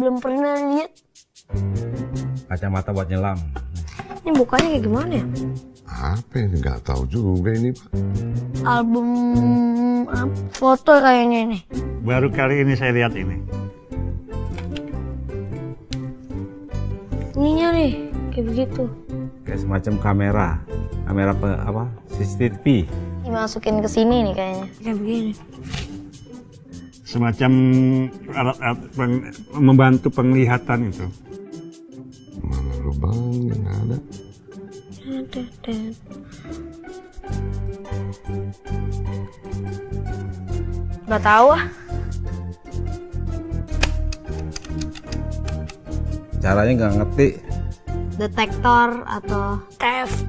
belum pernah lihat. Kacamata buat nyelam. Ini bukanya kayak gimana ya? Apa ini? Nggak tahu juga ini, Pak. Album foto kayaknya ini. Baru kali ini saya lihat ini. Ininya nih, kayak begitu. Kayak semacam kamera CCTV. Dimasukin ke sini nih kayaknya. Kayak begini. Semacam alat-alat membantu penglihatan itu. Mana lubangnya? Nggak ada. Gak tahu ah. Caranya nggak ngerti. Detektor atau theft.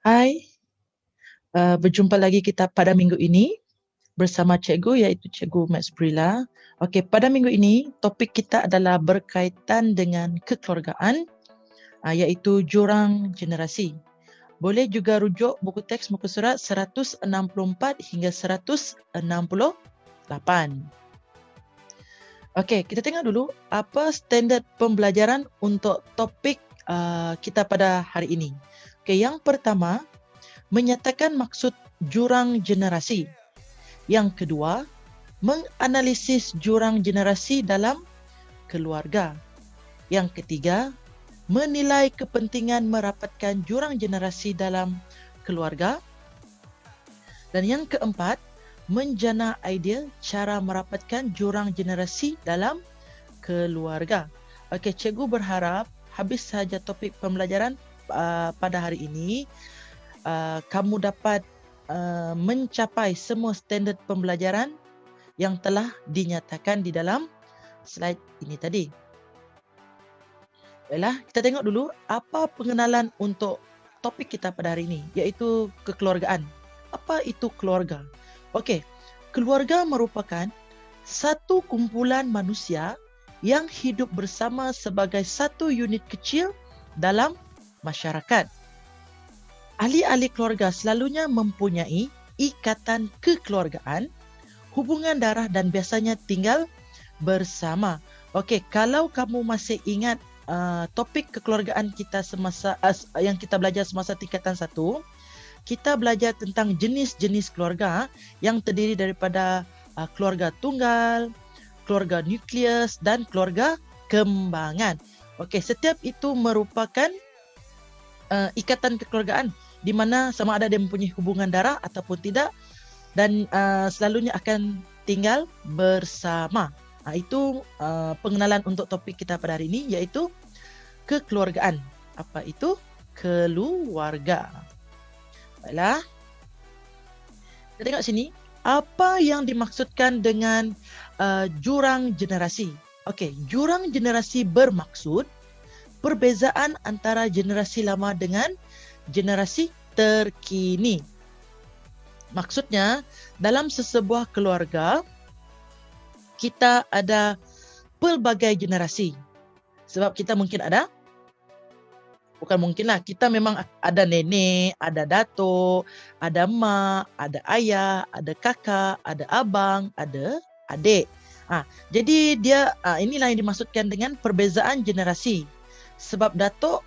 Hai, berjumpa lagi kita pada minggu ini bersama cikgu iaitu Cikgu Max Brilla. Okey, pada minggu ini topik kita adalah berkaitan dengan kekeluargaan iaitu jurang generasi. Boleh juga rujuk buku teks muka surat 164 hingga 168. Okey, kita tengok dulu apa standard pembelajaran untuk topik kita pada hari ini. Okey, yang pertama, menyatakan maksud jurang generasi. Yang kedua, menganalisis jurang generasi dalam keluarga. Yang ketiga, menilai kepentingan merapatkan jurang generasi dalam keluarga. Dan yang keempat, menjana idea cara merapatkan jurang generasi dalam keluarga. Okey, cikgu berharap habis saja topik pembelajaran pada hari ini, kamu dapat mencapai semua standard pembelajaran yang telah dinyatakan di dalam slide ini tadi. Baiklah, kita tengok dulu apa pengenalan untuk topik kita pada hari ini, iaitu kekeluargaan. Apa itu keluarga? Okey, keluarga merupakan satu kumpulan manusia yang hidup bersama sebagai satu unit kecil dalam masyarakat. Ahli-ahli keluarga selalunya mempunyai ikatan kekeluargaan, hubungan darah dan biasanya tinggal bersama. Okey, kalau kamu masih ingat topik kekeluargaan kita semasa yang kita belajar semasa tingkatan 1, kita belajar tentang jenis-jenis keluarga yang terdiri daripada keluarga tunggal, keluarga nukleus dan keluarga kembangan. Okey, setiap itu merupakan ikatan kekeluargaan di mana sama ada dia mempunyai hubungan darah ataupun tidak dan selalunya akan tinggal bersama. Itu pengenalan untuk topik kita pada hari ini, iaitu kekeluargaan. Apa itu keluarga? Baiklah. Kita tengok sini. Apa yang dimaksudkan dengan jurang generasi? Okey, jurang generasi bermaksud perbezaan antara generasi lama dengan generasi terkini. Maksudnya, dalam sesebuah keluarga, kita ada pelbagai generasi. Sebab kita mungkin ada, bukan mungkinlah, kita memang ada nenek, ada datuk, ada mak, ada ayah, ada kakak, ada abang, ada adik. Jadi inilah yang dimaksudkan dengan perbezaan generasi. Sebab datuk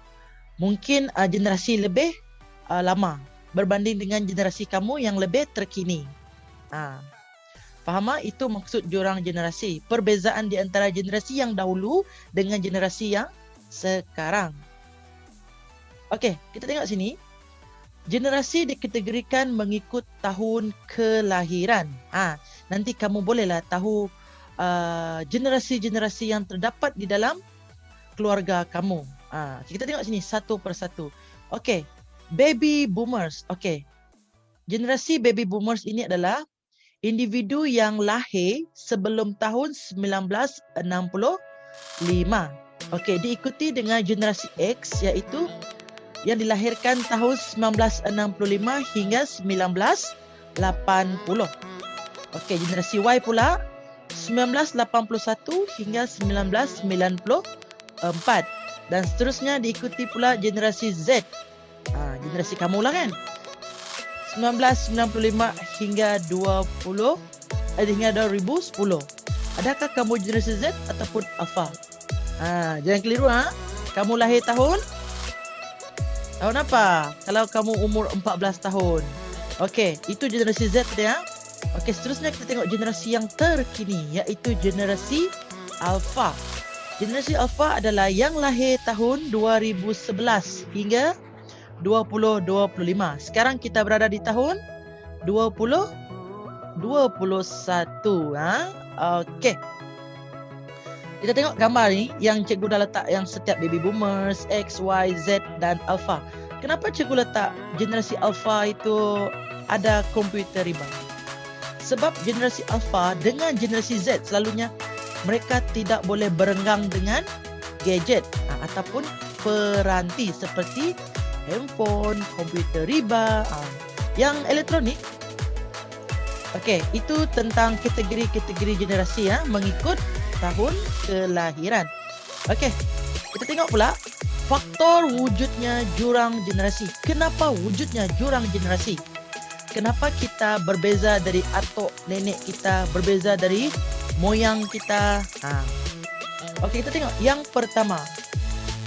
mungkin generasi lebih lama berbanding dengan generasi kamu yang lebih terkini. Faham tak? Itu maksud jurang generasi. Perbezaan di antara generasi yang dahulu dengan generasi yang sekarang. Okey, kita tengok sini. Generasi dikategorikan mengikut tahun kelahiran. Nanti kamu bolehlah tahu generasi-generasi yang terdapat di dalam keluarga kamu. Kita tengok sini satu persatu. Okey, baby boomers. Okey, generasi baby boomers ini adalah individu yang lahir sebelum tahun 1965. Okey, diikuti dengan generasi X iaitu yang dilahirkan tahun 1965 hingga 1980. Okey, generasi Y pula 1981 hingga 1994 dan seterusnya diikuti pula generasi Z. Generasi kamu lah kan? 1995 hingga 2010. Adakah kamu generasi Z ataupun Alpha? Jangan keliru Kamu lahir tahun apa? Kalau kamu umur 14 tahun. Okey, itu generasi Z dia. Okey, seterusnya kita tengok generasi yang terkini, iaitu generasi Alpha. Generasi Alpha adalah yang lahir tahun 2011 hingga 2025. Sekarang kita berada di tahun 2021. Okey. Kita tengok gambar ni yang cikgu dah letak yang setiap baby boomers, X, Y, Z dan Alpha. Kenapa cikgu letak generasi Alpha itu ada komputer riba? Sebab generasi Alpha dengan generasi Z selalunya mereka tidak boleh berenggang dengan gadget ataupun peranti seperti handphone, komputer riba, yang elektronik. Okey, itu tentang kategori-kategori generasi mengikut tahun kelahiran. Okey, kita tengok pula faktor wujudnya jurang generasi. Kenapa wujudnya jurang generasi? Kenapa kita berbeza dari atuk nenek kita, berbeza dari moyang kita? Okey, kita tengok yang pertama.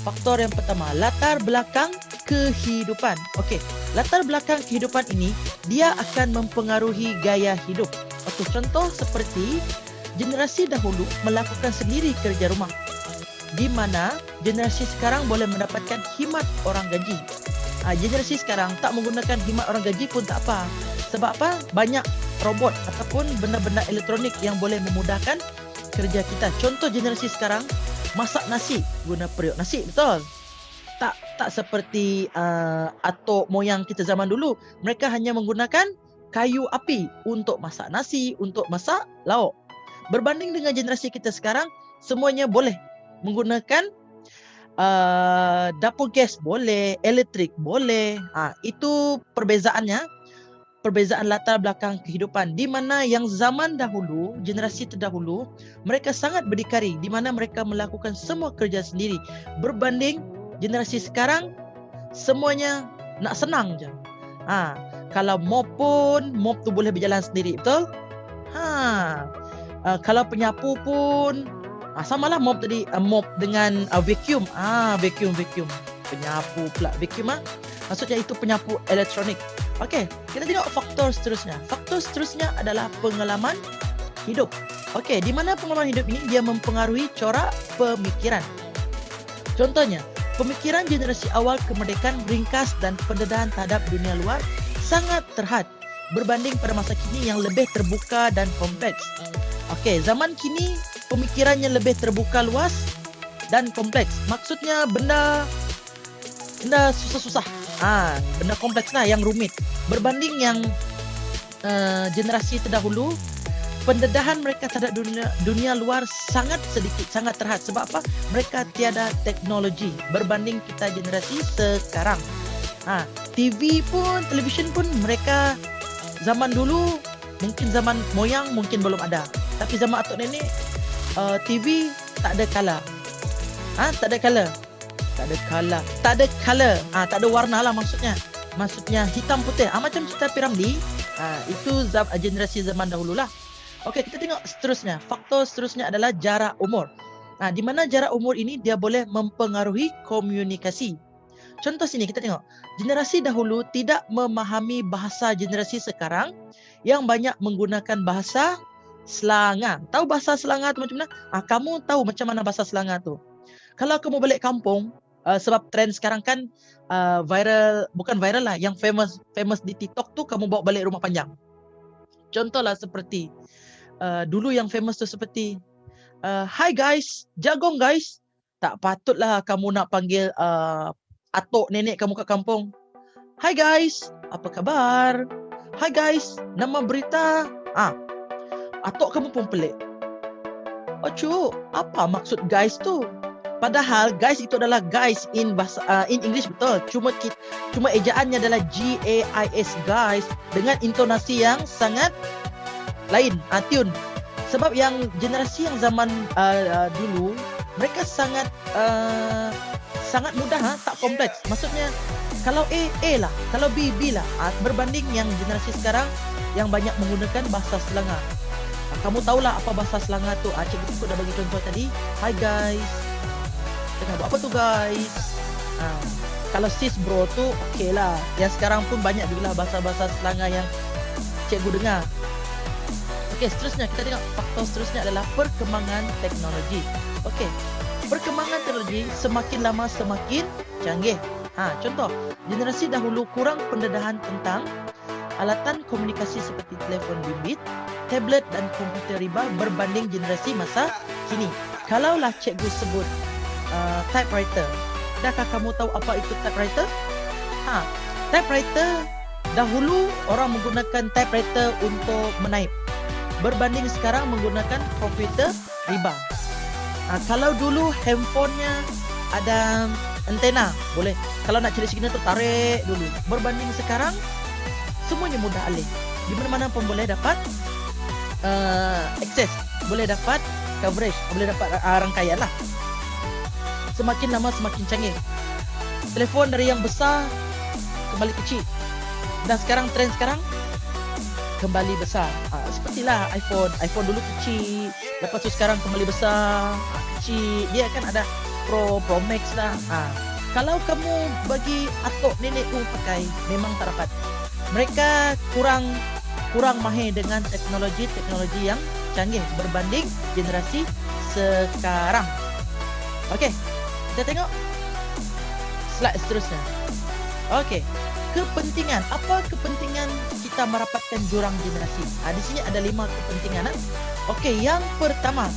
Faktor yang pertama, latar belakang kehidupan. Okey, latar belakang kehidupan ini dia akan mempengaruhi gaya hidup. Okey, contoh seperti generasi dahulu melakukan sendiri kerja rumah, di mana generasi sekarang boleh mendapatkan khidmat orang gaji. Generasi sekarang tak menggunakan khidmat orang gaji pun tak apa. Sebab apa? Banyak robot ataupun benda-benda elektronik yang boleh memudahkan kerja kita. Contoh generasi sekarang masak nasi guna periuk nasi, betul? Tak seperti atuk moyang kita zaman dulu. Mereka hanya menggunakan kayu api untuk masak nasi, untuk masak lauk. Berbanding dengan generasi kita sekarang, semuanya boleh menggunakan dapur gas boleh, elektrik boleh. Itu perbezaannya, perbezaan latar belakang kehidupan. Di mana yang zaman dahulu, generasi terdahulu, mereka sangat berdikari, di mana mereka melakukan semua kerja sendiri. Berbanding generasi sekarang, semuanya nak senang je. Kalau mop pun, mop tu boleh berjalan sendiri, betul? Kalau penyapu pun samalah mop tadi, mop dengan vacuum. Vacuum penyapu pula vacuum. Maksudnya itu penyapu elektronik. Okey, kita tengok faktor seterusnya. Faktor seterusnya adalah pengalaman hidup. Okey, di mana pengalaman hidup ini dia mempengaruhi corak pemikiran. Contohnya, pemikiran generasi awal kemerdekaan ringkas dan pendedahan terhadap dunia luar sangat terhad berbanding pada masa kini yang lebih terbuka dan kompleks. Okey, zaman kini pemikirannya lebih terbuka luas dan kompleks. Maksudnya benda susah-susah. Benda kompleks lah, yang rumit. Berbanding yang generasi terdahulu, pendedahan mereka terhadap dunia luar sangat sedikit, sangat terhad. Sebab apa? Mereka tiada teknologi berbanding kita generasi sekarang. TV pun, televisyen pun mereka zaman dulu, mungkin zaman moyang mungkin belum ada. Tapi zaman atuk nenek, TV tak ada color. Tak ada color. Tak ada warna lah maksudnya. Maksudnya hitam putih. Macam cerita Piramli. Itu generasi zaman dahulu lah. Okey, kita tengok seterusnya. Faktor seterusnya adalah jarak umur. Di mana jarak umur ini dia boleh mempengaruhi komunikasi. Contoh sini kita tengok. Generasi dahulu tidak memahami bahasa generasi sekarang yang banyak menggunakan bahasa Selangor. Tahu bahasa Selangor tu macam mana? Kamu tahu macam mana bahasa Selangor tu. Kalau kamu balik kampung, sebab trend sekarang kan viral, bukan viral lah, yang famous di TikTok tu kamu bawa balik rumah panjang. Contohlah seperti dulu yang famous tu seperti hi guys, jagong guys. Tak patutlah kamu nak panggil atuk nenek kamu kat kampung. Hi guys, apa khabar? Hi guys, nama berita. Atuk kamu pun pelik. Cuk, apa maksud guys tu? Padahal guys itu adalah guys in bahasa in English, betul. Cuma ejaannya adalah GAIS, guys, dengan intonasi yang sangat lain, tune. Sebab yang generasi yang zaman dulu mereka sangat mudah, tak kompleks. Maksudnya kalau A lah, kalau B lah. Berbanding yang generasi sekarang yang banyak menggunakan bahasa Selangor. Kamu tahulah apa bahasa Selangor tu. Cikgu Kukut dah bagi contoh tadi. Hi guys. Tengah buat apa tu guys? Kalau sis bro tu okey lah. Yang sekarang pun banyak juga lah bahasa-bahasa Selangor yang cikgu dengar. Okey, seterusnya kita tengok faktor seterusnya adalah perkembangan teknologi. Okey, perkembangan teknologi semakin lama semakin canggih. Contoh, generasi dahulu kurang pendedahan tentang alatan komunikasi seperti telefon bimbit, tablet dan komputer riba berbanding generasi masa kini. Kalaulah cikgu sebut typewriter, adakah kamu tahu apa itu typewriter? Typewriter, dahulu orang menggunakan typewriter untuk menaip, berbanding sekarang menggunakan komputer riba. Kalau dulu handphonenya ada antena, boleh. Kalau nak cari signal tu tarik dulu. Berbanding sekarang, semuanya mudah alih. Di mana-mana pun boleh dapat akses, boleh dapat coverage, boleh dapat rangkaian lah. Semakin lama semakin canggih. Telefon dari yang besar kembali kecil. Dan sekarang trend sekarang kembali besar. Sepertilah iPhone dulu kecil, lepas tu sekarang kembali besar, kecil. Dia akan ada Pro Max lah. Kalau kamu bagi atuk nenek tu pakai, memang tak dapat. Mereka kurang mahir dengan teknologi yang canggih berbanding generasi sekarang. Okey, kita tengok slide seterusnya. Okey, kepentingan. Apa kepentingan kita merapatkan jurang generasi? Di sini ada 5 kepentingan. Okey, yang pertama,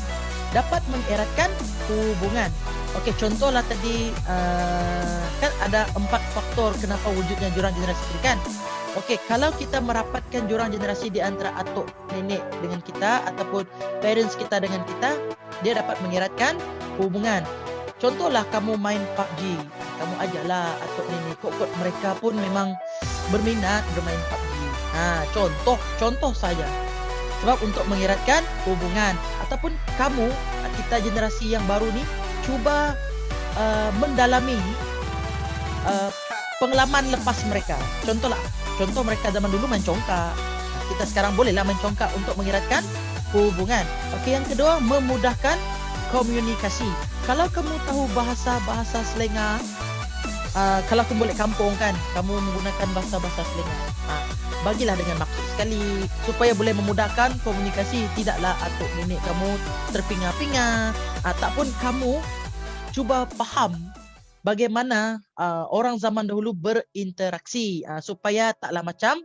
dapat mengeratkan hubungan. Okey, contohlah tadi kan ada 4 faktor kenapa wujudnya jurang generasi ini kan. Okey, kalau kita merapatkan jurang generasi di antara atuk nenek dengan kita ataupun parents kita dengan kita, dia dapat mengeratkan hubungan. Contohlah kamu main PUBG, kamu ajaklah atuk nenek, kok mereka pun memang berminat bermain PUBG. Contoh saja. Sebab untuk mengeratkan hubungan. Ataupun kamu, kita generasi yang baru ni, cuba mendalami pengalaman lepas mereka. Contoh mereka zaman dulu main congkak. Kita sekarang bolehlah main congkak untuk mengeratkan hubungan. Okey, yang kedua, memudahkan komunikasi. Kalau kamu tahu bahasa-bahasa Selangor, kalau kamu balik kampung kan, kamu menggunakan bahasa-bahasa Selangor. Bagilah dengan maksud sekali supaya boleh memudahkan komunikasi. Tidaklah atuk nenek kamu terpinga-pinga, ataupun kamu cuba faham bagaimana orang zaman dahulu berinteraksi, supaya taklah macam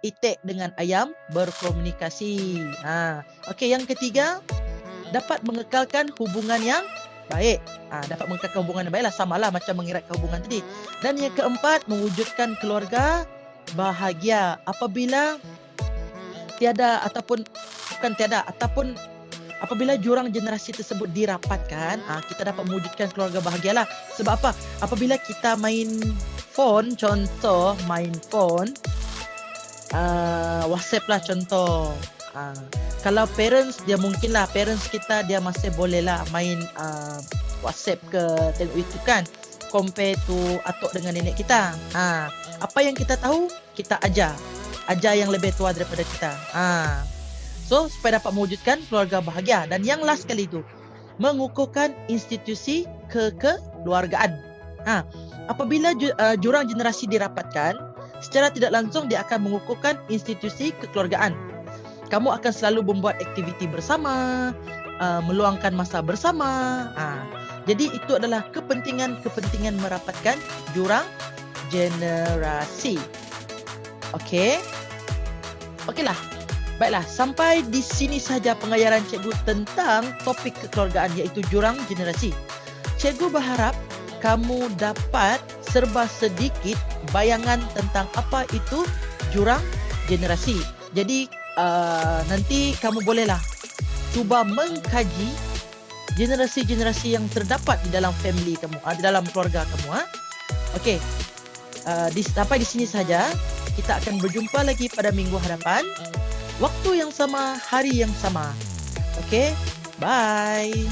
itik dengan ayam berkomunikasi. Okey, yang ketiga, dapat mengekalkan hubungan yang baik. Dapat mengekalkan hubungan yang baik lah, samalah macam mengeratkan hubungan tadi. Dan yang keempat, mewujudkan keluarga bahagia. Apabila apabila jurang generasi tersebut dirapatkan, kita dapat mewujudkan keluarga bahagia lah. Sebab apa? Apabila kita main phone, contoh main phone, WhatsApp lah contoh. Kalau parents, dia mungkinlah parents kita dia masih boleh lah main WhatsApp ke tengok YouTube kan, compare to atuk dengan nenek kita. Apa yang kita tahu, kita ajar yang lebih tua daripada kita. So, supaya dapat mewujudkan keluarga bahagia. Dan yang last kali itu, mengukuhkan institusi kekeluargaan. Apabila jurang generasi dirapatkan, secara tidak langsung dia akan mengukuhkan institusi kekeluargaan. Kamu akan selalu membuat aktiviti bersama, meluangkan masa bersama. Jadi itu adalah kepentingan merapatkan jurang generasi. Okeylah. Baiklah, sampai di sini saja pengajaran cikgu tentang topik kekeluargaan, iaitu jurang generasi. Cikgu berharap kamu dapat serba sedikit bayangan tentang apa itu jurang generasi. Jadi nanti kamu bolehlah cuba mengkaji generasi-generasi yang terdapat di dalam family kamu, di dalam keluarga kamu. Okey. Sampai di sini saja. Kita akan berjumpa lagi pada minggu hadapan. Waktu yang sama, hari yang sama. Okey. Bye.